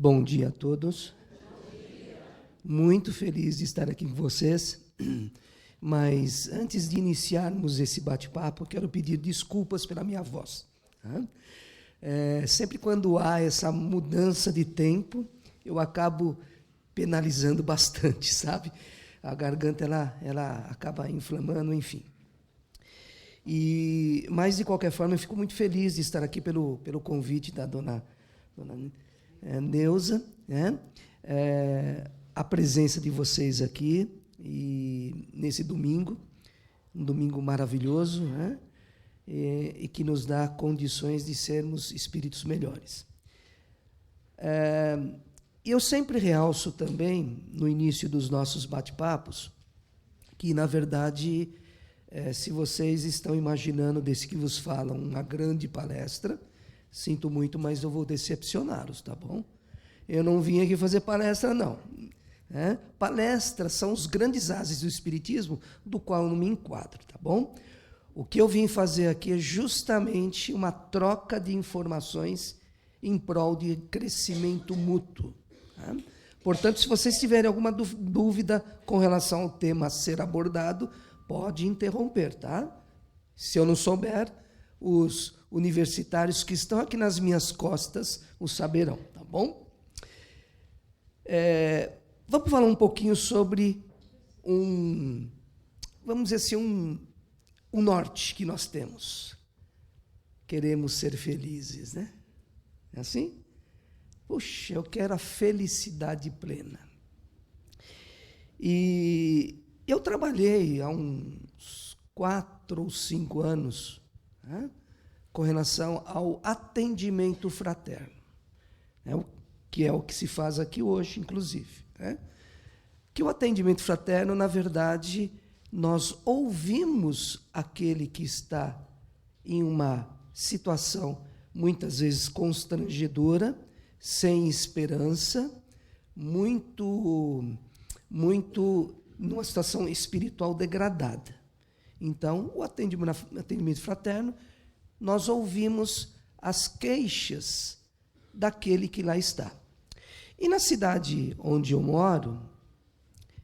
Bom dia a todos. Muito feliz de estar aqui com vocês. Mas antes de iniciarmos esse bate-papo, eu quero pedir desculpas pela minha voz. Sempre quando há essa mudança de tempo, eu acabo penalizando bastante, sabe? A garganta ela acaba inflamando, enfim. Mas, de qualquer forma, eu fico muito feliz de estar aqui pelo convite da dona Neuza, né? A presença de vocês aqui e nesse domingo, um domingo maravilhoso, né? E que nos dá condições de sermos espíritos melhores. Eu sempre realço também, no início dos nossos bate-papos, que, na verdade, se vocês estão imaginando desse que vos falam uma grande palestra, sinto muito, mas eu vou decepcioná-los, tá bom? Eu não vim aqui fazer palestra, não. Palestras são os grandes ases do Espiritismo, do qual eu não me enquadro, tá bom? O que eu vim fazer aqui é justamente uma troca de informações em prol de crescimento mútuo. Tá? Portanto, se vocês tiverem alguma dúvida com relação ao tema a ser abordado, pode interromper, tá? Se eu não souber, os universitários que estão aqui nas minhas costas o saberão, tá bom? Vamos falar um pouquinho sobre vamos dizer assim, um norte que nós temos. Queremos ser felizes, né? É assim? Puxa, eu quero a felicidade plena. E eu trabalhei há uns 4 ou 5 anos, né, com relação ao atendimento fraterno, né, que é o que se faz aqui hoje, inclusive. Né? Que o atendimento fraterno, na verdade, nós ouvimos aquele que está em uma situação, muitas vezes constrangedora, sem esperança, muito numa situação espiritual degradada. Então, o atendimento fraterno, nós ouvimos as queixas daquele que lá está. E na cidade onde eu moro,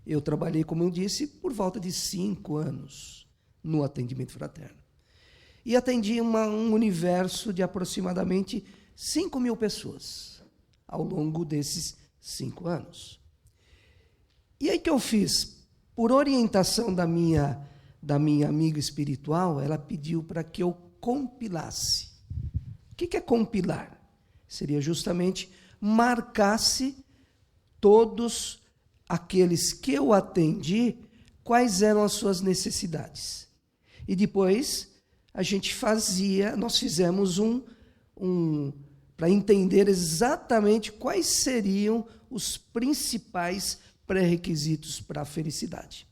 eu trabalhei, como eu disse, por volta de 5 anos no atendimento fraterno. E atendi um universo de aproximadamente 5.000 pessoas ao longo desses 5 anos. E aí que eu fiz? Por orientação da minha amiga espiritual, ela pediu para que eu compilasse. O que é compilar? Seria justamente marcasse todos aqueles que eu atendi, quais eram as suas necessidades. E depois nós fizemos para entender exatamente quais seriam os principais pré-requisitos para a felicidade.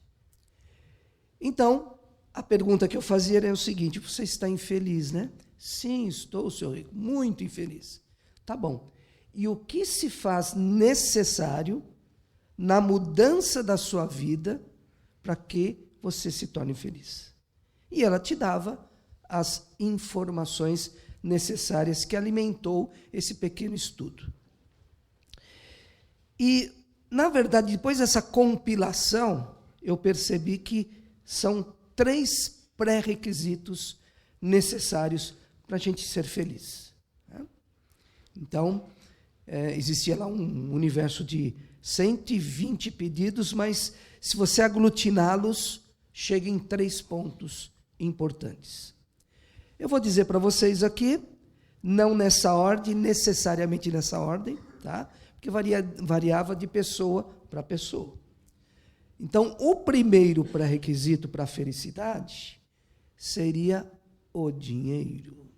Então, a pergunta que eu fazia era o seguinte: você está infeliz, né? Sim, estou, senhor Rico, muito infeliz. Tá bom. E o que se faz necessário na mudança da sua vida para que você se torne feliz? E ela te dava as informações necessárias que alimentou esse pequeno estudo. E, na verdade, depois dessa compilação, eu percebi que são 3 pré-requisitos necessários para a gente ser feliz. Então, existia lá um universo de 120 pedidos, mas se você aglutiná-los, chega em 3 pontos importantes. Eu vou dizer para vocês aqui, não nessa ordem, necessariamente nessa ordem, tá? Porque variava de pessoa para pessoa. Então, o primeiro pré-requisito para a felicidade seria o dinheiro.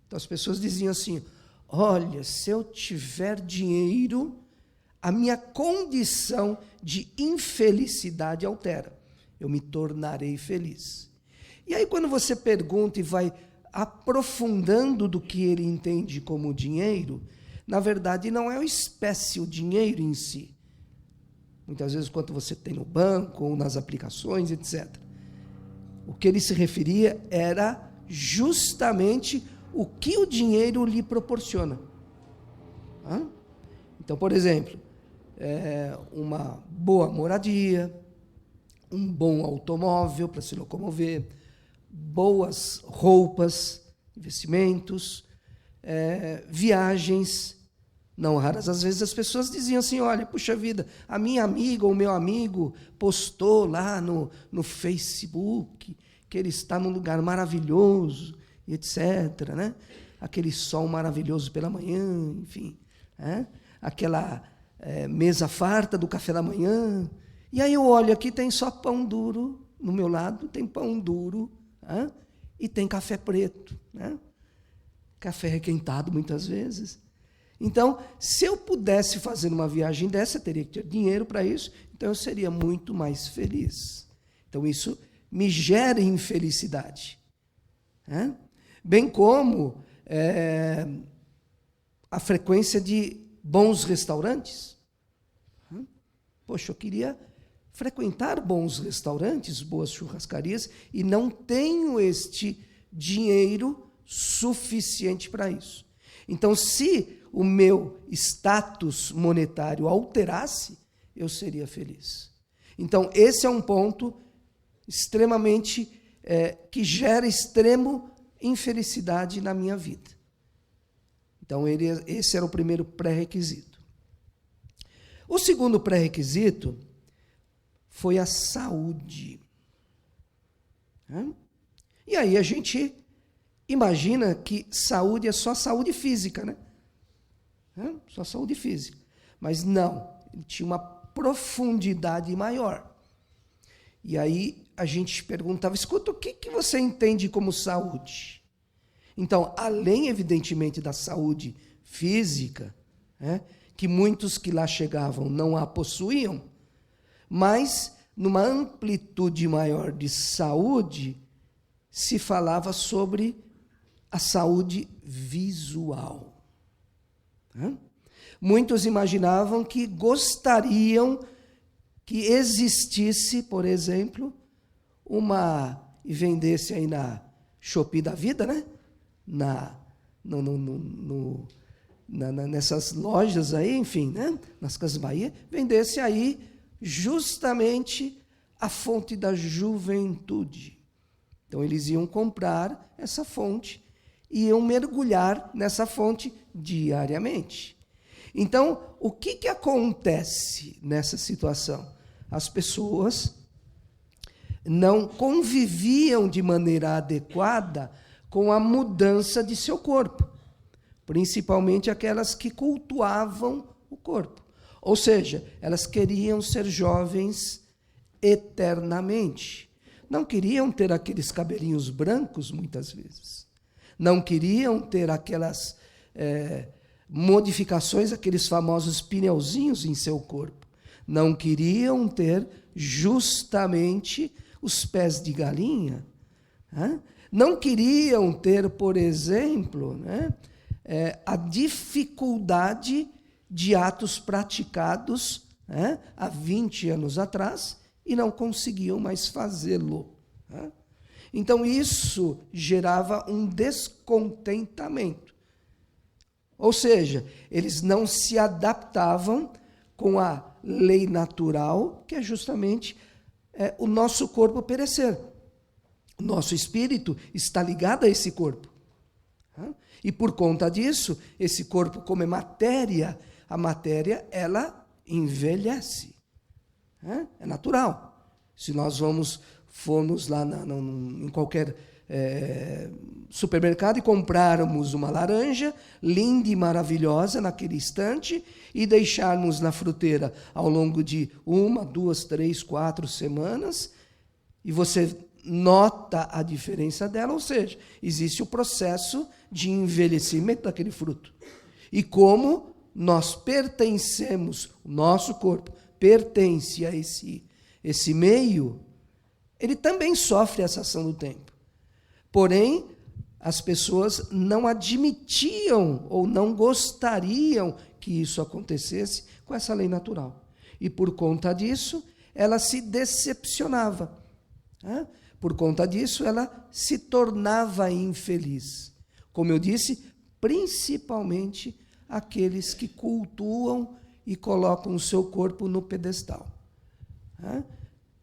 Então, as pessoas diziam assim: olha, se eu tiver dinheiro, a minha condição de infelicidade altera. Eu me tornarei feliz. E aí, quando você pergunta e vai aprofundando do que ele entende como dinheiro, na verdade, não é uma espécie, o dinheiro em si. Muitas vezes, quanto você tem no banco ou nas aplicações, etc. O que ele se referia era justamente o que o dinheiro lhe proporciona. Então, por exemplo, uma boa moradia, um bom automóvel para se locomover, boas roupas, investimentos, viagens. Não raras às vezes as pessoas diziam assim, olha, puxa vida, a minha amiga ou meu amigo postou lá no Facebook que ele está num lugar maravilhoso, etc., né? Aquele sol maravilhoso pela manhã, enfim, aquela mesa farta do café da manhã. E aí eu olho aqui, tem só pão duro, no meu lado tem pão duro, e tem café preto, né? Café requentado muitas vezes. Então, se eu pudesse fazer uma viagem dessa, eu teria que ter dinheiro para isso, então eu seria muito mais feliz. Então, isso me gera infelicidade. Bem como a frequência de bons restaurantes. Poxa, eu queria frequentar bons restaurantes, boas churrascarias, e não tenho este dinheiro suficiente para isso. Então, se o meu status monetário alterasse, eu seria feliz. Então, esse é um ponto extremamente que gera extremo infelicidade na minha vida. Então, esse era o primeiro pré-requisito. O segundo pré-requisito foi a saúde. E aí a gente imagina que saúde é só saúde física, né? Só saúde física. Mas não, ele tinha uma profundidade maior. E aí a gente perguntava, escuta, o que você entende como saúde? Então, além, evidentemente, da saúde física, que muitos que lá chegavam não a possuíam, mas numa amplitude maior de saúde, se falava sobre a saúde visual. Muitos imaginavam que gostariam que existisse, por exemplo, e vendesse aí na Shopee da vida, né? Nessas lojas aí, enfim, né? Nas Casas Bahia, vendesse aí justamente a fonte da juventude. Então, eles iam comprar essa fonte e iam mergulhar nessa fonte diariamente. Então, o que acontece nessa situação? As pessoas não conviviam de maneira adequada com a mudança de seu corpo, principalmente aquelas que cultuavam o corpo. Ou seja, elas queriam ser jovens eternamente. Não queriam ter aqueles cabelinhos brancos, muitas vezes. Não queriam ter aquelas modificações, aqueles famosos pneuzinhos em seu corpo. Não queriam ter justamente os pés de galinha. Não queriam ter, por exemplo, a dificuldade de atos praticados há 20 anos atrás e não conseguiam mais fazê-lo. Então, isso gerava um descontentamento. Ou seja, eles não se adaptavam com a lei natural, que é justamente o nosso corpo perecer. O nosso espírito está ligado a esse corpo. E por conta disso, esse corpo, como é matéria, a matéria, ela envelhece. É natural. Se nós formos lá em qualquer supermercado e comprarmos uma laranja linda e maravilhosa naquele instante e deixarmos na fruteira ao longo de 1, 2, 3, 4 semanas, e você nota a diferença dela, ou seja, existe o processo de envelhecimento daquele fruto. E como nós pertencemos, o nosso corpo pertence a esse meio, ele também sofre essa ação do tempo. Porém, as pessoas não admitiam ou não gostariam que isso acontecesse com essa lei natural. E por conta disso, ela se decepcionava. Por conta disso, ela se tornava infeliz. Como eu disse, principalmente aqueles que cultuam e colocam o seu corpo no pedestal.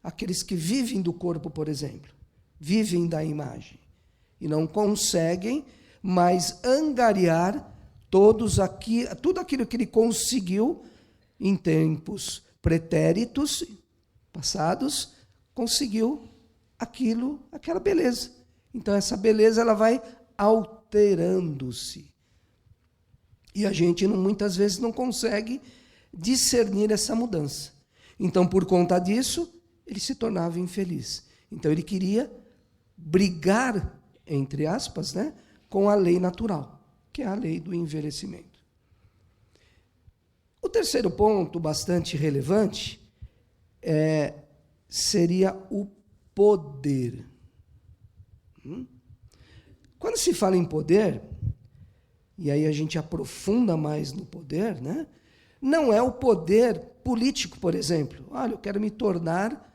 Aqueles que vivem do corpo, por exemplo, vivem da imagem e não conseguem mais angariar tudo aquilo que ele conseguiu em tempos pretéritos, passados, conseguiu aquela beleza. Então, essa beleza ela vai alterando-se. E a gente muitas vezes não consegue discernir essa mudança. Então, por conta disso, ele se tornava infeliz. Então, ele queria brigar, entre aspas, né, com a lei natural, que é a lei do envelhecimento. O terceiro ponto, bastante relevante, seria o poder. Quando se fala em poder, e aí a gente aprofunda mais no poder, né? Não é o poder político, por exemplo. Olha, eu quero me tornar,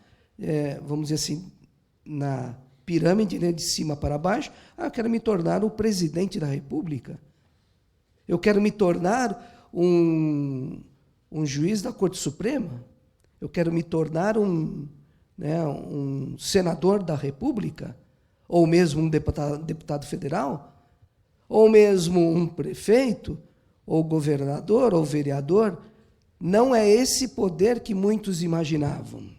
vamos dizer assim, na pirâmide, né, de cima para baixo, eu quero me tornar o presidente da República. Eu quero me tornar um juiz da Corte Suprema. Eu quero me tornar um senador da República, ou mesmo um deputado federal, ou mesmo um prefeito, ou governador, ou vereador. Não é esse poder que muitos imaginavam.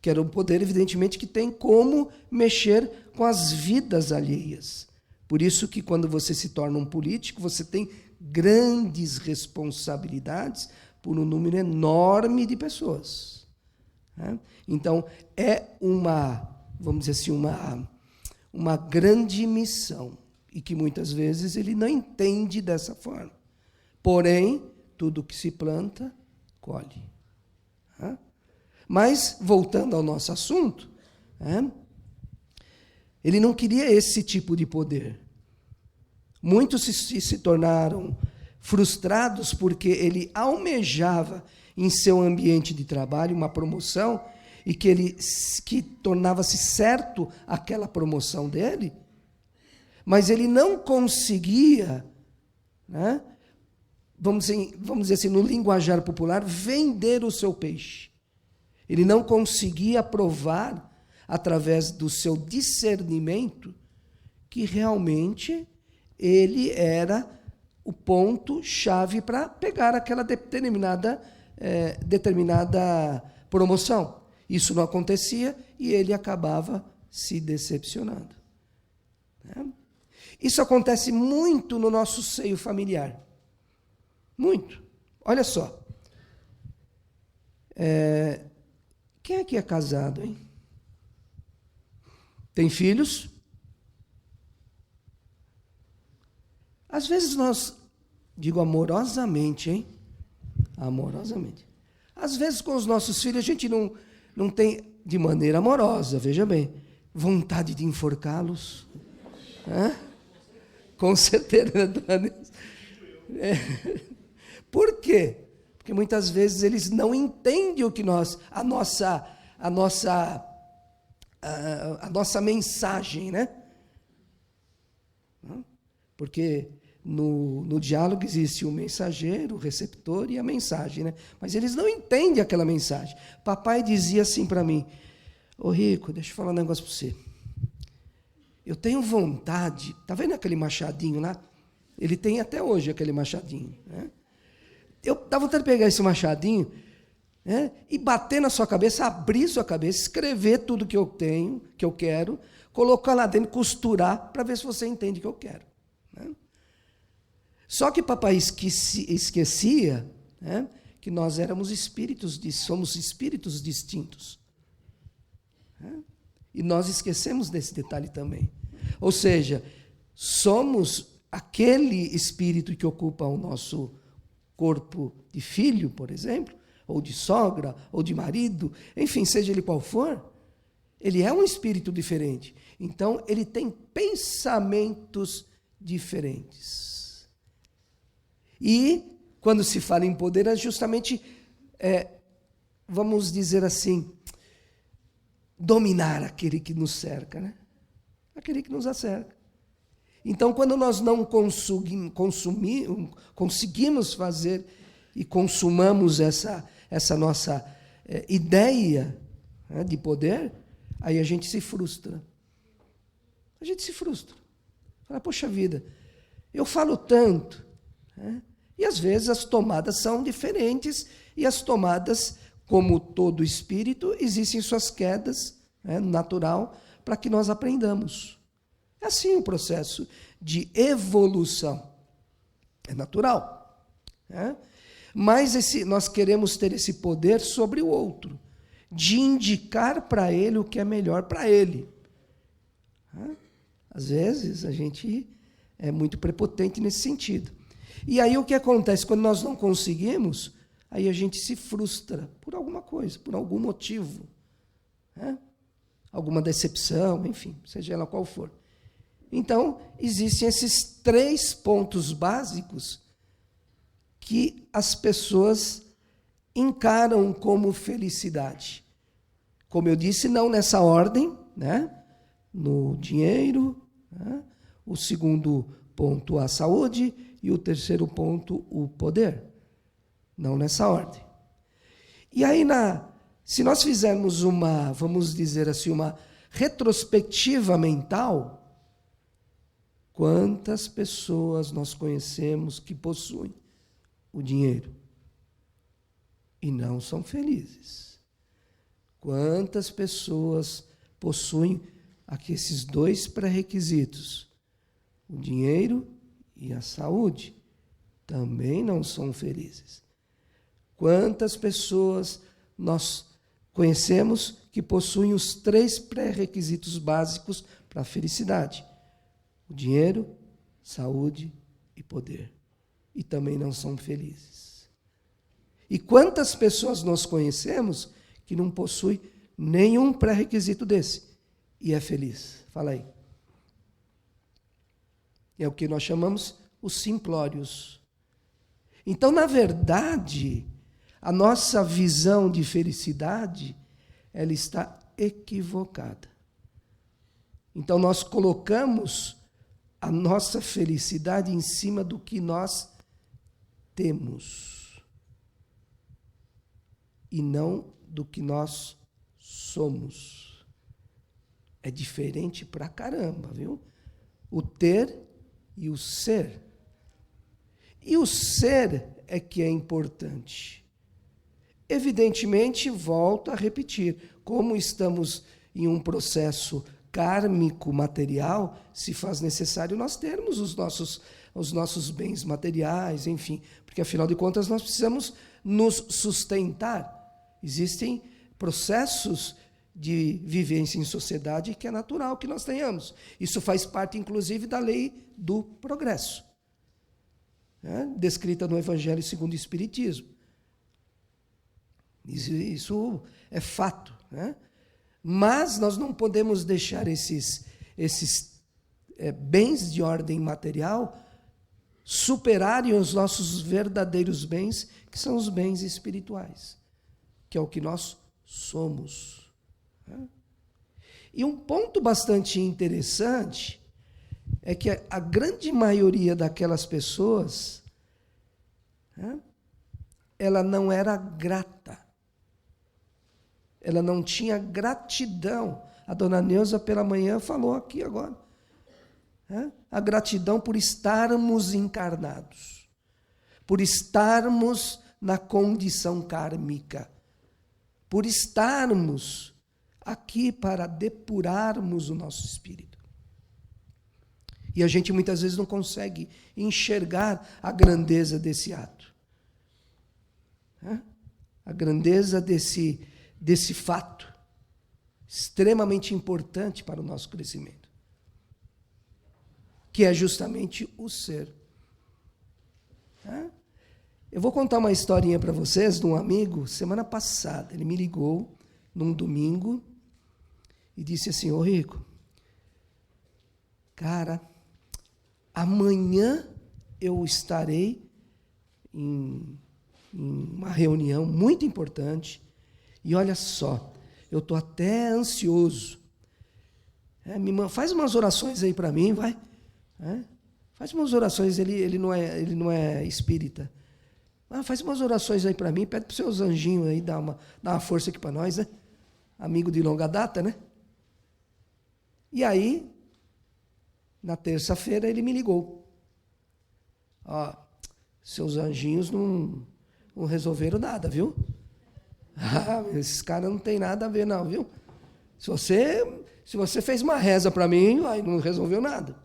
Que era um poder, evidentemente, que tem como mexer com as vidas alheias. Por isso que quando você se torna um político, você tem grandes responsabilidades por um número enorme de pessoas. Então, é vamos dizer assim, uma grande missão, e que muitas vezes ele não entende dessa forma. Porém, tudo que se planta, colhe. Mas, voltando ao nosso assunto, ele não queria esse tipo de poder. Muitos se tornaram frustrados porque ele almejava em seu ambiente de trabalho uma promoção e que tornava-se certo aquela promoção dele, mas ele não conseguia, vamos dizer assim, no linguajar popular, vender o seu peixe. Ele não conseguia provar, através do seu discernimento, que realmente ele era o ponto-chave para pegar aquela determinada promoção. Isso não acontecia e ele acabava se decepcionando. Isso acontece muito no nosso seio familiar. Muito. Olha só. Quem aqui é casado, hein? Tem filhos? Às vezes nós, digo amorosamente, hein? Amorosamente. Às vezes com os nossos filhos a gente não tem, de maneira amorosa, veja bem, vontade de enforcá-los. Com certeza. Por quê? Porque muitas vezes eles não entendem o que a nossa mensagem, né? Porque no diálogo existe o mensageiro, o receptor e a mensagem, né? Mas eles não entendem aquela mensagem. Papai dizia assim para mim: ô Rico, deixa eu falar um negócio para você. Eu tenho vontade, tá vendo aquele machadinho lá? Ele tem até hoje aquele machadinho, né? Eu dá vontade de pegar esse machadinho, né, e bater na sua cabeça, abrir sua cabeça, escrever tudo que eu tenho, que eu quero, colocar lá dentro, costurar, para ver se você entende o que eu quero. Né? Só que papai esquecia, né, que nós somos espíritos distintos. Né? E nós esquecemos desse detalhe também. Ou seja, somos aquele espírito que ocupa o nosso corpo de filho, por exemplo, ou de sogra, ou de marido, enfim, seja ele qual for, ele é um espírito diferente. Então, ele tem pensamentos diferentes. E, quando se fala em poder, é justamente, vamos dizer assim, dominar aquele que nos cerca, né? Aquele que nos acerca. Então, quando nós não conseguimos fazer e consumamos essa nossa ideia, né, de poder, aí a gente se frustra. A gente se frustra. Fala, poxa vida, eu falo tanto, né? E às vezes as tomadas são diferentes, e as tomadas, como todo espírito, existem suas quedas, né, natural, para que nós aprendamos. É assim o processo de evolução. É natural. Né? Mas nós queremos ter esse poder sobre o outro, de indicar para ele o que é melhor para ele. Né? Às vezes a gente é muito prepotente nesse sentido. E aí o que acontece? Quando nós não conseguimos, aí a gente se frustra por alguma coisa, por algum motivo. Né? Alguma decepção, enfim, seja ela qual for. Então, existem esses 3 pontos básicos que as pessoas encaram como felicidade. Como eu disse, não nessa ordem, né? No dinheiro, né? O segundo ponto, a saúde, e o terceiro ponto, o poder. Não nessa ordem. E aí, se nós fizermos vamos dizer assim, uma retrospectiva mental, quantas pessoas nós conhecemos que possuem o dinheiro e não são felizes? Quantas pessoas possuem aqui esses 2 pré-requisitos, o dinheiro e a saúde, também não são felizes? Quantas pessoas nós conhecemos que possuem os 3 pré-requisitos básicos para a felicidade? O dinheiro, saúde e poder. E também não são felizes. E quantas pessoas nós conhecemos que não possuem nenhum pré-requisito desse e é feliz? Fala aí. É o que nós chamamos os simplórios. Então, na verdade, a nossa visão de felicidade, ela está equivocada. Então, nós colocamos a nossa felicidade em cima do que nós temos e não do que nós somos. É diferente pra caramba, viu? O ter e o ser. E o ser é que é importante. Evidentemente, volto a repetir, como estamos em um processo kármico material, se faz necessário nós termos os nossos bens materiais, enfim, porque afinal de contas nós precisamos nos sustentar. Existem processos de vivência em sociedade que é natural que nós tenhamos. Isso faz parte, inclusive, da lei do progresso, né? Descrita no Evangelho segundo o Espiritismo. Isso é fato, né? Mas nós não podemos deixar esses bens de ordem material superarem os nossos verdadeiros bens, que são os bens espirituais, que é o que nós somos. E um ponto bastante interessante é que a grande maioria daquelas pessoas, ela não era grata. Ela não tinha gratidão. A dona Neuza, pela manhã, falou aqui agora. A gratidão por estarmos encarnados, por estarmos na condição kármica, por estarmos aqui para depurarmos o nosso espírito. E a gente muitas vezes não consegue enxergar a grandeza desse ato. A grandeza desse fato, extremamente importante para o nosso crescimento, que é justamente o ser. Eu vou contar uma historinha para vocês de um amigo, semana passada. Ele me ligou num domingo e disse assim: ô Rico, cara, amanhã eu estarei em uma reunião muito importante e olha só, eu estou até ansioso. Faz umas orações aí para mim, vai. Né? Faz umas orações, ele não é espírita. Faz umas orações aí para mim, pede para os seus anjinhos aí dar uma força aqui para nós, né? Amigo de longa data, né? E aí, na terça-feira, ele me ligou. Seus anjinhos não resolveram nada, viu? Esses caras não tem nada a ver, não, viu? Se você fez uma reza para mim, aí não resolveu nada.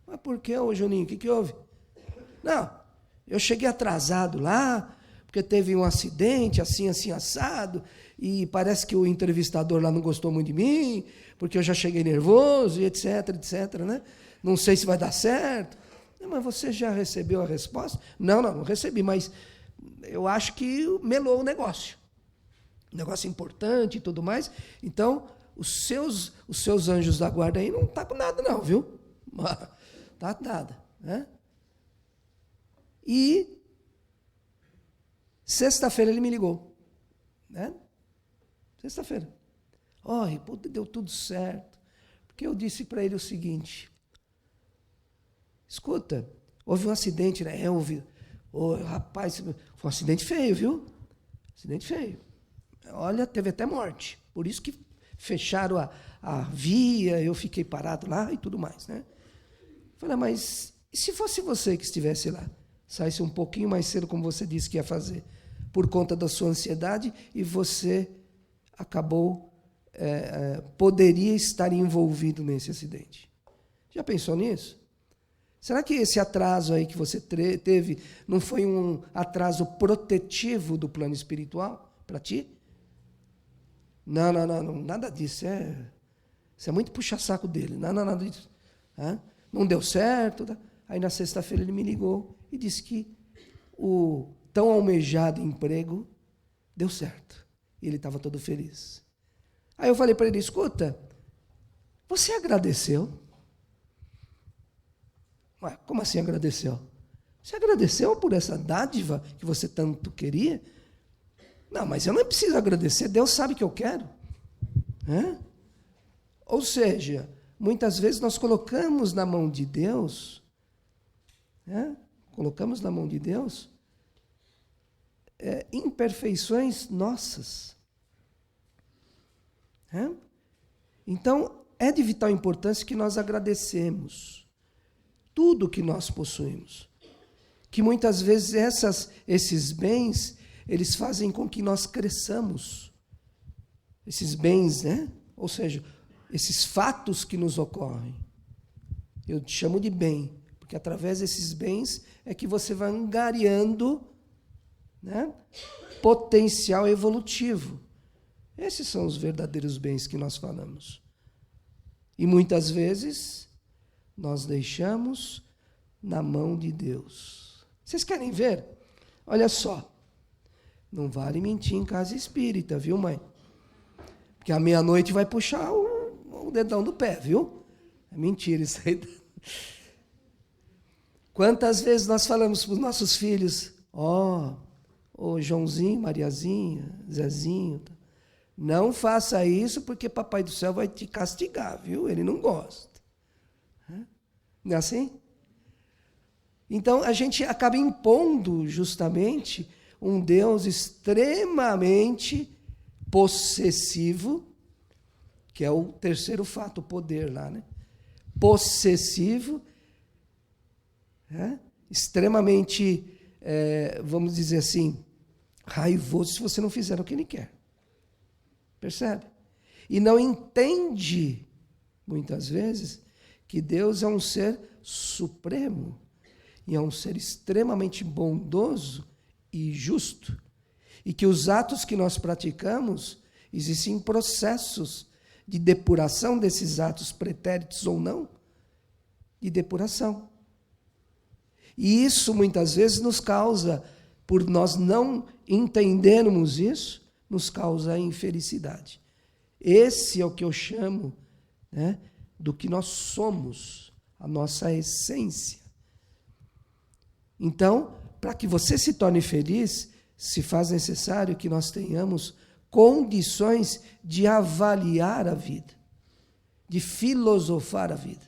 Mas por que, Juninho? O que houve? Não, eu cheguei atrasado lá, porque teve um acidente, assim, assado, e parece que o entrevistador lá não gostou muito de mim, porque eu já cheguei nervoso, e etc, né? Não sei se vai dar certo. Mas você já recebeu a resposta? Não recebi, mas eu acho que melou o negócio. Negócio importante e tudo mais. Então, os seus anjos da guarda aí não tá com nada não, viu? Tá nada, né? E sexta-feira ele me ligou, né? Sexta-feira. Deu tudo certo. Porque eu disse para ele o seguinte: escuta, houve um acidente, né? Rapaz, foi um acidente feio, viu? Acidente feio. Olha, teve até morte. Por isso que fecharam a via, eu fiquei parado lá e tudo mais, né? Falei, mas e se fosse você que estivesse lá? Saísse um pouquinho mais cedo, como você disse que ia fazer, por conta da sua ansiedade, e você acabou, poderia estar envolvido nesse acidente. Já pensou nisso? Será que esse atraso aí que você teve não foi um atraso protetivo do plano espiritual para ti? Não, nada disso. Isso é muito puxa-saco dele. Nada disso. Não deu certo. Aí na sexta-feira ele me ligou e disse que o tão almejado emprego deu certo. E ele estava todo feliz. Aí eu falei para ele, escuta, você agradeceu? Como assim agradeceu? Você agradeceu por essa dádiva que você tanto queria? Não, mas eu não preciso agradecer, Deus sabe que eu quero. Ou seja, muitas vezes nós colocamos na mão de Deus, imperfeições nossas. Então, é de vital importância que nós agradecemos tudo que nós possuímos. Que muitas vezes esses bens, eles fazem com que nós cresçamos. Esses bens, né? Ou seja, esses fatos que nos ocorrem. Eu te chamo de bem, porque através desses bens é que você vai angariando, né, potencial evolutivo. Esses são os verdadeiros bens que nós falamos. E muitas vezes nós deixamos na mão de Deus. Vocês querem ver? Olha só. Não vale mentir em casa espírita, viu, mãe? Porque à meia-noite vai puxar o dedão do pé, viu? É mentira isso aí. Quantas vezes nós falamos para os nossos filhos, Joãozinho, Mariazinha, Zezinho, não faça isso porque Papai do Céu vai te castigar, viu? Ele não gosta. Não é assim? Então, a gente acaba impondo justamente um Deus extremamente possessivo, que é o terceiro fato, o poder lá, né? Possessivo, extremamente, vamos dizer assim, raivoso se você não fizer o que ele quer. Percebe? E não entende, muitas vezes, que Deus é um ser supremo e é um ser extremamente bondoso e justo. E que os atos que nós praticamos, existem processos de depuração desses atos, pretéritos ou não, de depuração. E isso, muitas vezes, nos causa, por nós não entendermos isso, nos causa infelicidade. Esse é o que eu chamo, né, do que nós somos, a nossa essência. Então, para que você se torne feliz, se faz necessário que nós tenhamos condições de avaliar a vida, de filosofar a vida.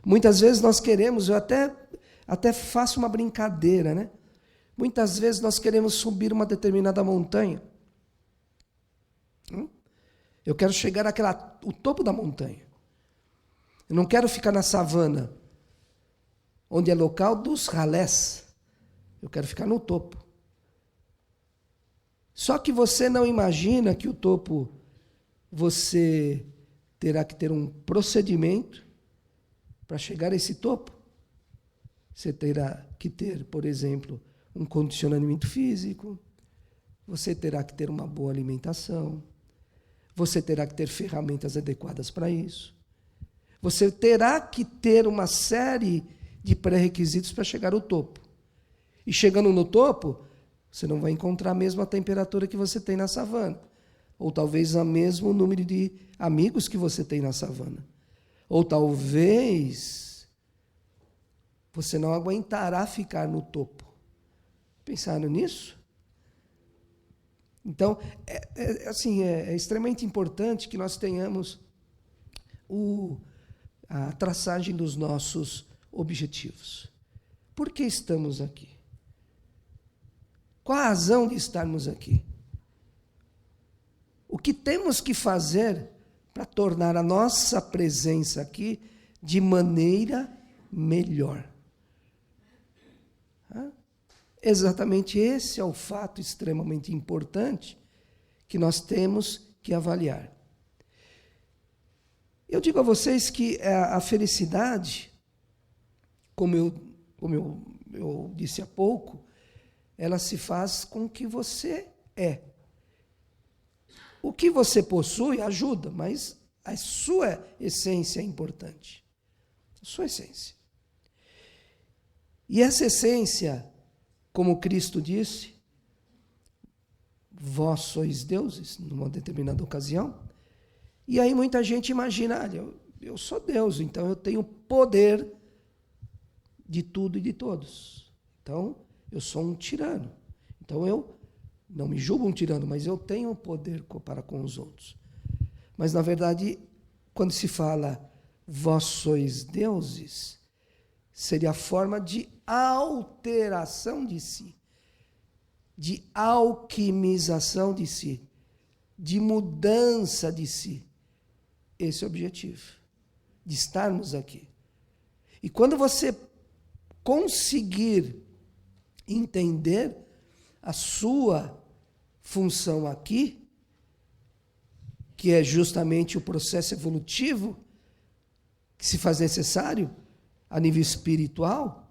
Muitas vezes nós queremos, eu até faço uma brincadeira, né? Muitas vezes nós queremos subir uma determinada montanha. Eu quero chegar o topo da montanha. Eu não quero ficar na savana, onde é local dos ralés. Eu quero ficar no topo. Só que você não imagina que o topo você terá que ter um procedimento para chegar a esse topo. Você terá que ter, por exemplo, um condicionamento físico, você terá que ter uma boa alimentação, você terá que ter ferramentas adequadas para isso. Você terá que ter uma série de pré-requisitos para chegar ao topo. E chegando no topo, você não vai encontrar a mesma temperatura que você tem na savana. Ou talvez o mesmo número de amigos que você tem na savana. Ou talvez você não aguentará ficar no topo. Pensaram nisso? Então, é extremamente importante que nós tenhamos a traçagem dos nossos objetivos. Por que estamos aqui? Qual a razão de estarmos aqui? O que temos que fazer para tornar a nossa presença aqui de maneira melhor? Exatamente esse é o fato extremamente importante que nós temos que avaliar. Eu digo a vocês que a felicidade, como eu disse há pouco, ela se faz com o que você é. O que você possui ajuda, mas a sua essência é importante. A sua essência. E essa essência, como Cristo disse, vós sois deuses, numa determinada ocasião. E aí muita gente imagina, eu sou Deus, então eu tenho poder de tudo e de todos. Então, eu sou um tirano. Então, eu não me julgo um tirano, mas eu tenho poder para com os outros. Mas, na verdade, quando se fala vós sois deuses, seria a forma de alteração de si, de alquimização de si, de mudança de si. Esse é o objetivo, de estarmos aqui. E quando você conseguir entender a sua função aqui, que é justamente o processo evolutivo que se faz necessário a nível espiritual,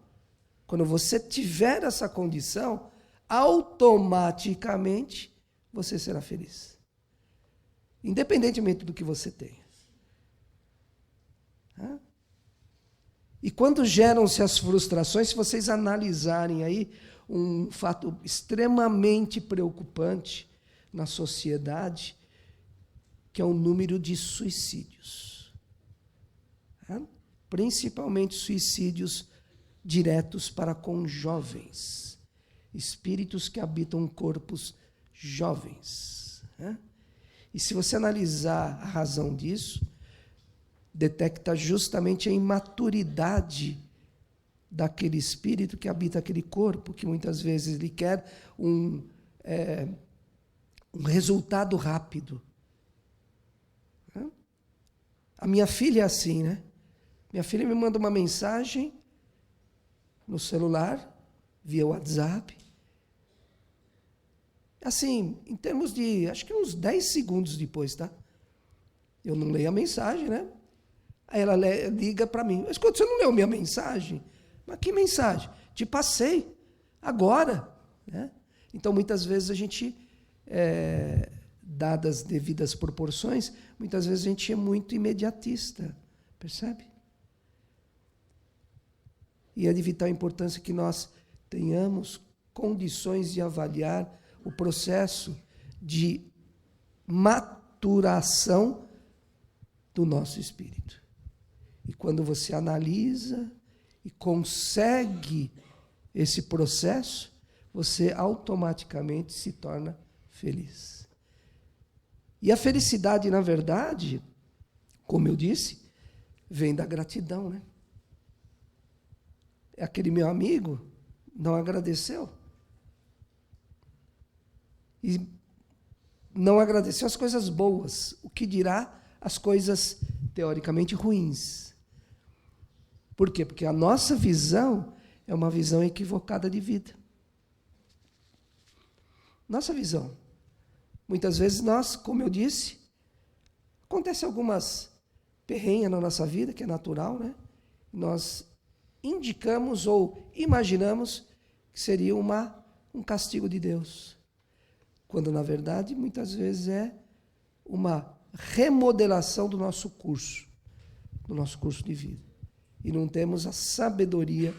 quando você tiver essa condição, automaticamente você será feliz. Independentemente do que você tenha. E quando geram-se as frustrações, se vocês analisarem aí um fato extremamente preocupante na sociedade, que é o número de suicídios. Principalmente suicídios diretos para com jovens, espíritos que habitam corpos jovens. E se você analisar a razão disso, detecta justamente a imaturidade daquele espírito que habita aquele corpo, que muitas vezes ele quer um resultado rápido. A minha filha é assim, né? Minha filha me manda uma mensagem no celular, via WhatsApp. Assim, em termos de, acho que uns 10 segundos depois, tá? Eu não leio a mensagem, né? Aí ela liga para mim. Escuta, você não leu minha mensagem? Mas que mensagem? Te passei, agora. Né? Então, muitas vezes a gente, dadas devidas proporções, muitas vezes a gente é muito imediatista, percebe? E é de vital importância que nós tenhamos condições de avaliar o processo de maturação do nosso espírito. E quando você analisa e consegue esse processo, você automaticamente se torna feliz. E a felicidade, na verdade, como eu disse, vem da gratidão, né? aquele meu amigo não agradeceu. E não agradeceu as coisas boas, o que dirá as coisas teoricamente ruins. Por quê? Porque a nossa visão é uma visão equivocada de vida. Nossa visão. Muitas vezes nós, como eu disse, acontece algumas perrenhas na nossa vida, que é natural, né? Nós indicamos ou imaginamos que seria um castigo de Deus. Quando, na verdade, muitas vezes é uma remodelação do nosso curso de vida. E não temos a sabedoria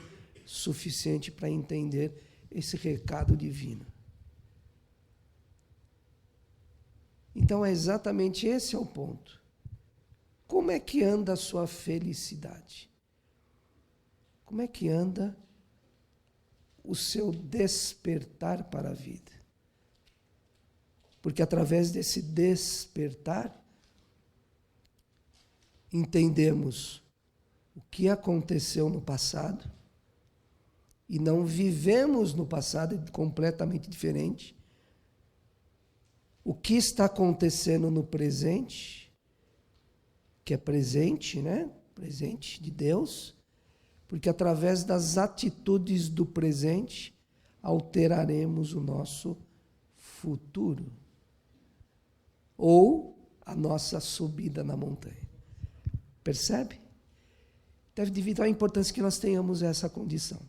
suficiente para entender esse recado divino. Então, é exatamente esse é o ponto. Como é que anda a sua felicidade? Como é que anda o seu despertar para a vida? Porque através desse despertar, entendemos o que aconteceu no passado e não vivemos no passado completamente diferente. O que está acontecendo no presente, que é presente, né? Presente de Deus, porque através das atitudes do presente alteraremos o nosso futuro ou a nossa subida na montanha. Percebe? Devido à importância que nós tenhamos essa condição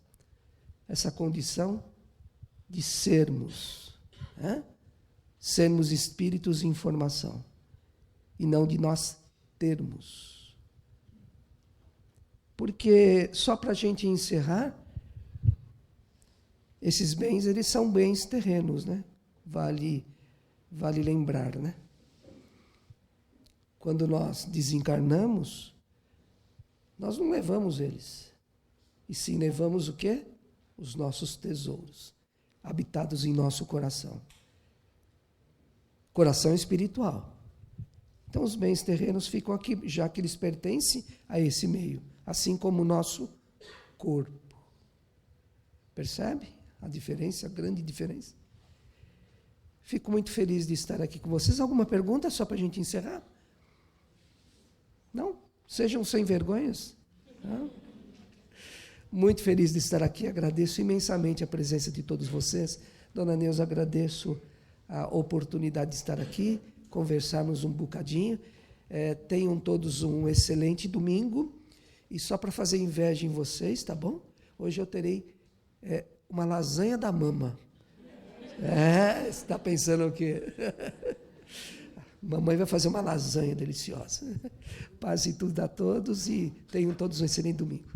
de sermos, né? Sermos espíritos em formação, e não de nós termos. Porque, só para a gente encerrar, esses bens, eles são bens terrenos, né? Vale lembrar, né? Quando nós desencarnamos, nós não levamos eles, e sim levamos o quê? Os nossos tesouros, habitados em nosso coração. Coração espiritual. Então, os bens terrenos ficam aqui, já que eles pertencem a esse meio, assim como o nosso corpo. Percebe a diferença, a grande diferença? Fico muito feliz de estar aqui com vocês. Alguma pergunta só para a gente encerrar? Não? Sejam sem vergonhas. Não? Muito feliz de estar aqui. Agradeço imensamente a presença de todos vocês. Dona Neuza, agradeço a oportunidade de estar aqui, conversarmos um bocadinho. Tenham todos um excelente domingo. E só para fazer inveja em vocês, tá bom? Hoje eu terei uma lasanha da mama. Você está pensando o quê? Mamãe vai fazer uma lasanha deliciosa. Paz e tudo a todos e tenham todos um excelente domingo.